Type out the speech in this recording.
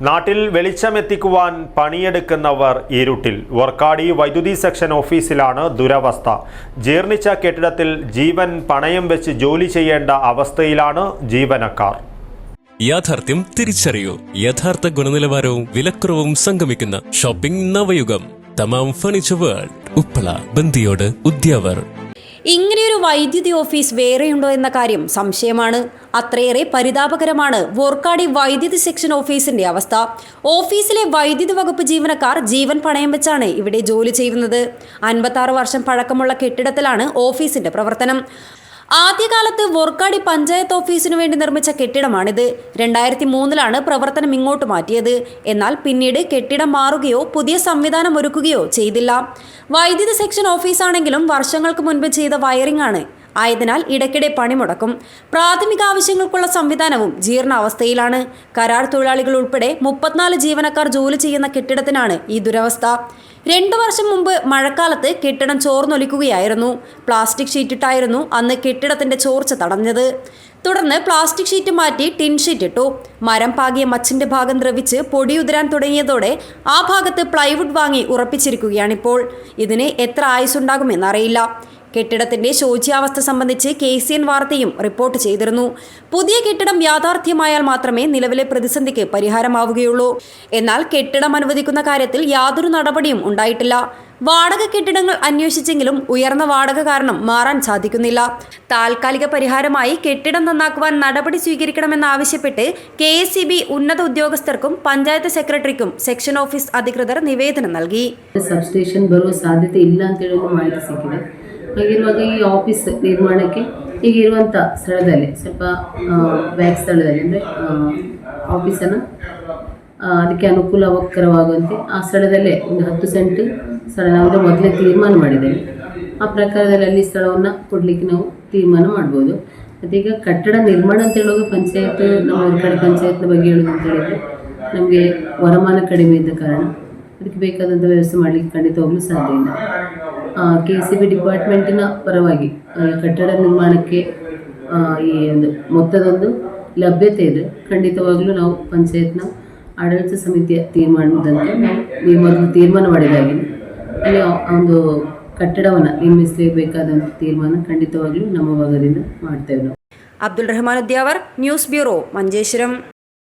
നാട്ടിൽ വെളിച്ചമെത്തിക്കുവാൻ പണിയെടുക്കുന്നവർ ഇരുട്ടിൽ. വർക്കാടി വൈദ്യുതി സെക്ഷൻ ഓഫീസിലാണ് ദുരവസ്ഥ. ജീർണിച്ച കെട്ടിടത്തിൽ ജീവൻ പണയം വെച്ച് ജോലി ചെയ്യേണ്ട അവസ്ഥയിലാണ് ജീവനക്കാർ. യാഥാർത്ഥ്യം തിരിച്ചറിയൂ. യഥാർത്ഥ ഗുണനിലവാരവും വിലക്കുറവും സംഗമിക്കുന്ന ഷോപ്പിംഗ് നവയുഗം. Thamam furniture world, Uppala, Bandiyod, Udyavar. ഇങ്ങനെയൊരു വൈദ്യുതി ഓഫീസ് വേറെയുണ്ടോ എന്ന കാര്യം സംശയമാണ്. അത്രയേറെ പരിതാപകരമാണ് വോർക്കാടി വൈദ്യുതി സെക്ഷൻ ഓഫീസിന്റെ അവസ്ഥ. ഓഫീസിലെ വൈദ്യുതി വകുപ്പ് ജീവനക്കാർ ജീവൻ പണയം വെച്ചാണ് ഇവിടെ ജോലി ചെയ്യുന്നത്. 56 വർഷം പഴക്കമുള്ള കെട്ടിടത്തിലാണ് ഓഫീസിന്റെ പ്രവർത്തനം. ആദ്യകാലത്ത് വോർക്കാടി പഞ്ചായത്ത് ഓഫീസിനു വേണ്ടി നിർമ്മിച്ച കെട്ടിടമാണിത്. 2003 പ്രവർത്തനം ഇങ്ങോട്ട് മാറ്റിയത്. എന്നാൽ പിന്നീട് കെട്ടിടം മാറുകയോ പുതിയ സംവിധാനം ഒരുക്കുകയോ ചെയ്തില്ല. വൈദ്യുതി സെക്ഷൻ ഓഫീസാണെങ്കിലും വർഷങ്ങൾക്ക് മുൻപ് ചെയ്ത വയറിംഗ് ആണ്. ആയതിനാൽ ഇടയ്ക്കിടെ പണിമുടക്കും. പ്രാഥമിക ആവശ്യങ്ങൾക്കുള്ള സംവിധാനവും ജീർണാവസ്ഥയിലാണ്. കരാർ തൊഴിലാളികൾ ഉൾപ്പെടെ 34 ജീവനക്കാർ ജോലി ചെയ്യുന്ന കെട്ടിടത്തിനാണ് ഈ ദുരവസ്ഥ. 2 വർഷം മുമ്പ് മഴക്കാലത്ത് കെട്ടിടം ചോർന്നൊലിക്കുകയായിരുന്നു. പ്ലാസ്റ്റിക് ഷീറ്റിട്ടായിരുന്നു അന്ന് കെട്ടിടത്തിന്റെ ചോർച്ച തടഞ്ഞത്. തുടർന്ന് പ്ലാസ്റ്റിക് ഷീറ്റ് മാറ്റി ടിൻ ഷീറ്റ് ഇട്ടു. മരം പാകിയ മച്ചിന്റെ ഭാഗം ദ്രവിച്ച് പൊടിയുതിരാൻ തുടങ്ങിയതോടെ ആ ഭാഗത്ത് പ്ലൈവുഡ് വാങ്ങി ഉറപ്പിച്ചിരിക്കുകയാണിപ്പോൾ. ഇതിന് എത്ര ആയുസ്സുണ്ടാകുമെന്നറിയില്ല. കെട്ടിടത്തിന്റെ ശോച്യാവസ്ഥ സംബന്ധിച്ച് KCN വാർത്തയും റിപ്പോർട്ട് ചെയ്തിരുന്നു. പുതിയ കെട്ടിടം യാഥാർത്ഥ്യമായാൽ മാത്രമേ നിലവിലെ പ്രതിസന്ധിക്ക് പരിഹാരമാവുകയുള്ളൂ. എന്നാൽ കെട്ടിടം അനുവദിക്കുന്ന കാര്യത്തിൽ യാതൊരു നടപടിയും ഉണ്ടായിട്ടില്ല. വാടക കെട്ടിടങ്ങൾ അന്വേഷിച്ചെങ്കിലും ഉയർന്ന വാടക കാരണം മാറാൻ സാധിക്കുന്നില്ല. താൽക്കാലിക പരിഹാരമായി കെട്ടിടം നന്നാക്കുവാൻ നടപടി സ്വീകരിക്കണമെന്നാവശ്യപ്പെട്ട് KSEB ഉന്നത ഉദ്യോഗസ്ഥർക്കും പഞ്ചായത്ത് സെക്രട്ടറിക്കും സെക്ഷൻ ഓഫീസ് അധികൃതർ നിവേദനം നൽകി. ಸಬ್ಸ್ಟೇಷನ್ ಬರುವ ಸಾಧ್ಯತೆ ಇಲ್ಲ ಅಂತ ಹೇಳಿ ಮಾಹಿತಿ ಸಿಕ್ಕಿದೆ. ಹಾಗಿರುವಾಗ ಈ ಆಫೀಸ್ ನಿರ್ಮಾಣಕ್ಕೆ ಈಗಿರುವಂಥ ಸ್ಥಳದಲ್ಲಿ ಸ್ವಲ್ಪ ಬ್ಯಾಕ್ ಸ್ಥಳದಲ್ಲಿ ಅಂದರೆ ಆಫೀಸನ್ನು ಅದಕ್ಕೆ ಅನುಕೂಲಕರವಾಗುವಂತೆ ಆ ಸ್ಥಳದಲ್ಲೇ ಒಂದು 10 ಸೆಂಟ್ ಸ್ಥಳ ನಾವು ಮೊದಲೇ ತೀರ್ಮಾನ ಮಾಡಿದ್ದೇವೆ. ಆ ಪ್ರಕಾರದಲ್ಲಿ ಅಲ್ಲಿ ಸ್ಥಳವನ್ನು ಕೊಡಲಿಕ್ಕೆ ನಾವು ತೀರ್ಮಾನ ಮಾಡ್ಬೋದು. ಮತ್ತೀಗ ಕಟ್ಟಡ ನಿರ್ಮಾಣ ಅಂತ ಹೇಳುವಾಗ ಪಂಚಾಯತ್ ನಮ್ಮ ಕಡೆ ಪಂಚಾಯತ್ನ ಬಗ್ಗೆ ಹೇಳೋದು ಅಂತ ಹೇಳಿದರೆ ನಮಗೆ ವರಮಾನ ಕಡಿಮೆ ಇದ್ದ ಕಾರಣ ಅದಕ್ಕೆ ಬೇಕಾದಂಥ ವ್ಯವಸ್ಥೆ ಮಾಡಲಿಕ್ಕೆ ಖಂಡಿತವಾಗಲೂ ಸಾಧ್ಯ ಇಲ್ಲ. KSEB ಡಿಪಾರ್ಟ್ಮೆಂಟಿನ ಪರವಾಗಿ ಕಟ್ಟಡ ನಿರ್ಮಾಣಕ್ಕೆ ಈ ಒಂದು ಮೊತ್ತದೊಂದು ಲಭ್ಯತೆ ಇದೆ. ಖಂಡಿತವಾಗಲೂ ನಾವು ಪಂಚಾಯತ್ನ ಆಡಳಿತ ಸಮಿತಿಯ ತೀರ್ಮಾನದಂತೆ ನಾವು ಮೊದಲು ತೀರ್ಮಾನ ಮಾಡಿದಾಗಿದೆ ಅಲ್ಲಿ ಒಂದು ಕಟ್ಟಡವನ್ನು ನಿರ್ಮಿಸಲೇಬೇಕಾದಂಥ ತೀರ್ಮಾನ ಖಂಡಿತವಾಗಲೂ ನಮ್ಮ ಭಾಗದಿಂದ ಮಾಡ್ತೇವೆ ನಾವು. Abdul Rahman Udyavar, news bureau, Manjeshwaram.